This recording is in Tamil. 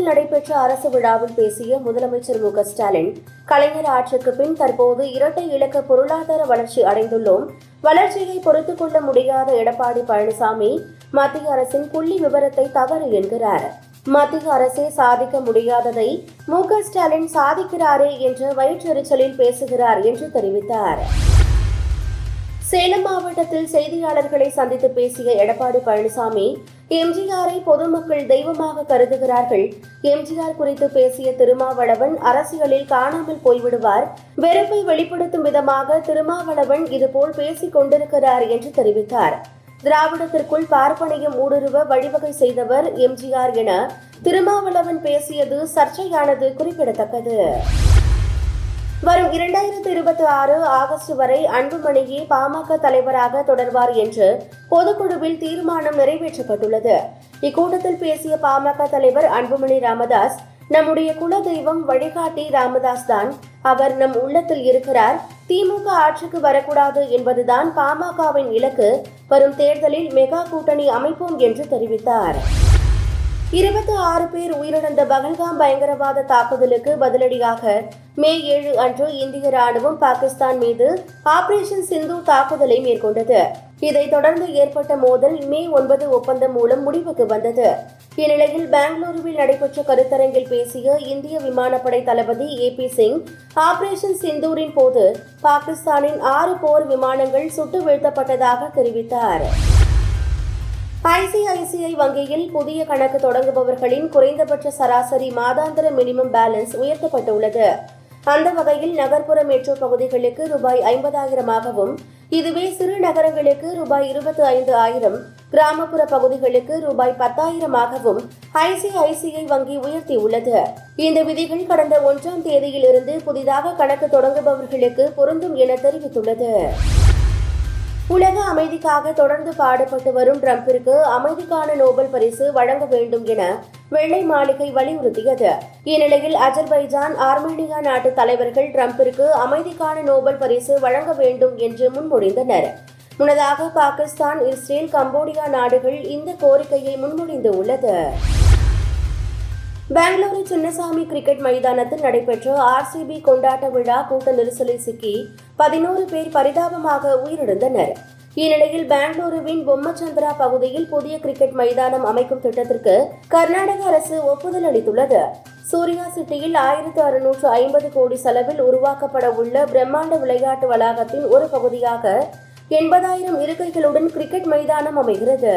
சேலத்தில் நடைபெற்ற அரசு விழாவில் பேசிய முதலமைச்சர் ஸ்டாலின், கலைஞர் ஆட்சிக்கு பின் தற்போது இரட்டை இலக்க பொருளாதார வளர்ச்சி அடைந்துள்ளோம். வளர்ச்சியை பொறுத்துக் கொள்ள முடியாத எடப்பாடி பழனிசாமி மத்திய அரசின் புள்ளி விவரத்தை தவறு என்கிறார். மத்திய அரசே சாதிக்க முடியாததை ஸ்டாலின் சாதிக்கிறாரே என்ற வயிற்றெரிச்சலில் பேசுகிறார் என்று தெரிவித்தார். சேலம் மாவட்டத்தில் செய்தியாளர்களை சந்தித்து பேசிய எடப்பாடி பழனிசாமி, எம்ஜிஆரை பொதுமக்கள் தெய்வமாக கருதுகிறார்கள். எம்ஜிஆர் குறித்து பேசிய திருமாவளவன் அரசியலில் காணாமல் போய்விடுவார். வெறுப்பை வெளிப்படுத்தும் விதமாக திருமாவளவன் இதுபோல் பேசிக் கொண்டிருக்கிறார் என்று தெரிவித்தார். திராவிடத்திற்குள் பார்ப்பனையும் ஊடுருவ வழிவகை செய்தவர் எம்ஜிஆர் என திருமாவளவன் பேசியது சர்ச்சையானது குறிப்பிடத்தக்கது. வரும் 2026 ஆகஸ்ட் வரை அன்புமணியே பாமக தலைவராக தொடர்வார் என்று பொதுக்குழுவில் தீர்மானம் நிறைவேற்றப்பட்டுள்ளது. இக்கூட்டத்தில் பேசிய பாமக தலைவர் அன்புமணி ராமதாஸ், நம்முடைய குலதெய்வம் வழிகாட்டி ராமதாஸ் தான். அவர் நம் உள்ளத்தில் இருக்கிறார். திமுக ஆட்சிக்கு வரக்கூடாது என்பதுதான் பாமகவின் இலக்கு. வரும் தேர்தலில் மெகா கூட்டணி அமைப்போம் என்று தெரிவித்தார். 26 பேர் உயிரிழந்த பகல்காம் பயங்கரவாத தாக்குதலுக்கு பதிலடியாக மே 7 அன்று இந்திய ராணுவம் பாகிஸ்தான் மீது ஆபரேஷன் சிந்தூர் தாக்குதலை மேற்கொண்டது. இதைத் தொடர்ந்து ஏற்பட்ட மோதல் மே 9 ஒப்பந்தம் மூலம் முடிவுக்கு வந்தது. இந்நிலையில் பெங்களூருவில் நடைபெற்ற கருத்தரங்கில் பேசிய இந்திய விமானப்படை தளபதி AP சிங், ஆபரேஷன் சிந்தூரின் போது பாகிஸ்தானின் 6 போர் விமானங்கள் சுட்டு வீழ்த்தப்பட்டதாக தெரிவித்தார். ICICI வங்கியில் புதிய கணக்கு தொடங்குபவர்களின் குறைந்தபட்ச சராசரி மாதாந்திர மினிமம் பேலன்ஸ் உயர்த்தப்பட்டுள்ளது. அந்த வகையில் நகர்ப்புற மெட்ரோ பகுதிகளுக்கு ரூபாய் 50,000ஆகவும், இதுவே சிறு நகரங்களுக்கு ரூபாய் 25,000, கிராமப்புற பகுதிகளுக்கு ரூபாய் 10,000ஆகவும் ICICI வங்கி உயர்த்தியுள்ளது. இந்த விதிகள் கடந்த 1ஆம் தேதியிலிருந்து புதிதாக கணக்கு தொடங்குபவர்களுக்கு பொருந்தும் என தெரிவித்துள்ளது. உலக அமைதிக்காக தொடர்ந்து பாடுபட்டு வரும் டிரம்பிற்கு அமைதிக்கான நோபல் பரிசு வழங்க வேண்டும் என வெள்ளை மாளிகை வலியுறுத்தியது. இந்நிலையில் அஜர்பைஜான், ஆர்மேனியா நாட்டு தலைவர்கள் டிரம்பிற்கு அமைதிக்கான நோபல் பரிசு வழங்க வேண்டும் என்று முன்மொழிந்தனர். முன்னதாக பாகிஸ்தான், இஸ்ரேல், கம்போடியா நாடுகள் இந்த கோரிக்கையை முன்மொழிந்துள்ளது. பெங்களூரு சின்னசாமி கிரிக்கெட் மைதானத்தில் நடைபெற்ற RCB கொண்டாட்ட விழா கூட்ட நெரிசலில் சிக்கி 11 பேர் பரிதாபமாக உயிரிழந்தனர். இந்நிலையில் பெங்களூருவின் பொம்மச்சந்திரா பகுதியில் புதிய கிரிக்கெட் மைதானம் அமைக்கும் திட்டத்திற்கு கர்நாடக அரசு ஒப்புதல் அளித்துள்ளது. சூர்யா சிட்டியில் 1650 கோடி செலவில் உருவாக்கப்பட உள்ள பிரம்மாண்ட விளையாட்டு வளாகத்தின் ஒரு பகுதியாக 80,000 இருக்கைகளுடன் கிரிக்கெட் மைதானம் அமைகிறது.